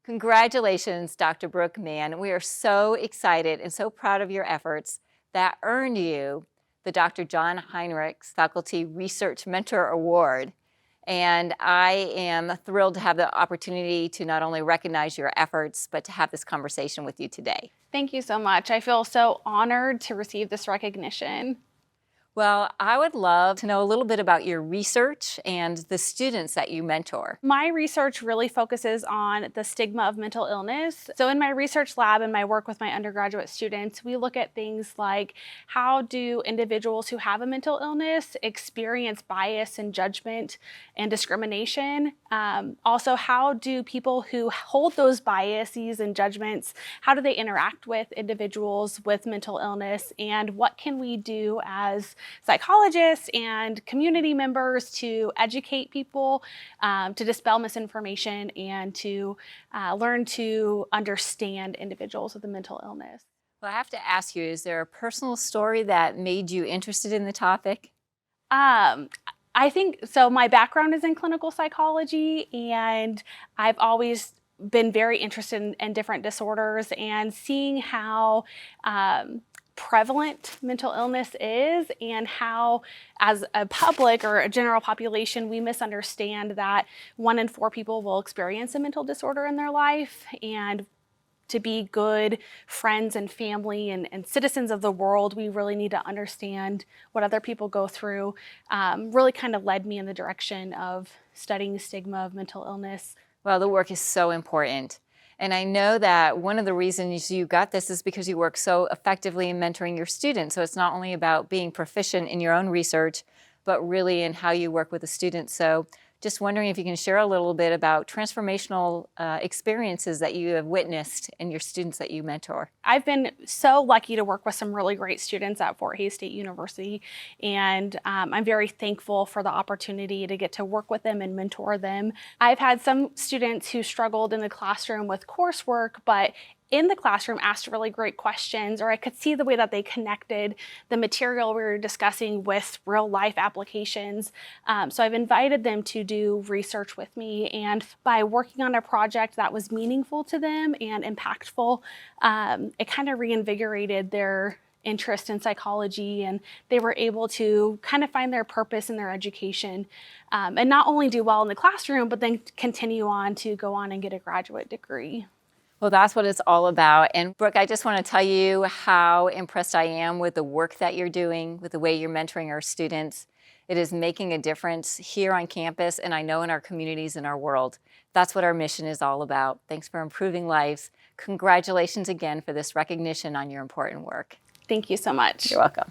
Congratulations, Dr. Brooke Mann. We are so excited and so proud of your efforts that earned you the Dr. John Heinrichs Faculty Research Mentor Award. And I am thrilled to have the opportunity to not only recognize your efforts, but to have this conversation with you today. Thank you so much. I feel so honored to receive this recognition. Well, I would love to know a little bit about your research and the students that you mentor. My research really focuses on the stigma of mental illness. So in my research lab and my work with my undergraduate students, we look at things like how do individuals who have a mental illness experience bias and judgment and discrimination? Also, how do people who hold those biases and judgments, how do they interact with individuals with mental illness? And what can we do as psychologists and community members to educate people, to dispel misinformation, and to learn to understand individuals with a mental illness. Well, I have to ask you, is there a personal story that made you interested in the topic? I think so. My background is in clinical psychology, and I've always been very interested in different disorders and seeing how prevalent mental illness is and how, as a public or a general population, we misunderstand that 1 in 4 people will experience a mental disorder in their life. And to be good friends and family and citizens of the world, we really need to understand what other people go through. Really kind of led me in the direction of studying the stigma of mental illness. Well, the work is so important. And I know that one of the reasons you got this is because you work so effectively in mentoring your students. So it's not only about being proficient in your own research, but really in how you work with the students. So just wondering if you can share a little bit about transformational experiences that you have witnessed in your students that you mentor. I've been so lucky to work with some really great students at Fort Hays State University, and I'm very thankful for the opportunity to get to work with them and mentor them. I've had some students who struggled in the classroom with coursework, but in the classroom asked really great questions, or I could see the way that they connected the material we were discussing with real life applications. So I've invited them to do research with me, and by working on a project that was meaningful to them and impactful, it kind of reinvigorated their interest in psychology, and they were able to kind of find their purpose in their education, and not only do well in the classroom, but then continue on to go on and get a graduate degree. Well, that's what it's all about. And Brooke, I just want to tell you how impressed I am with the work that you're doing, with the way you're mentoring our students. It is making a difference here on campus, and I know in our communities and our world. That's what our mission is all about. Thanks for improving lives. Congratulations again for this recognition on your important work. Thank you so much. You're welcome.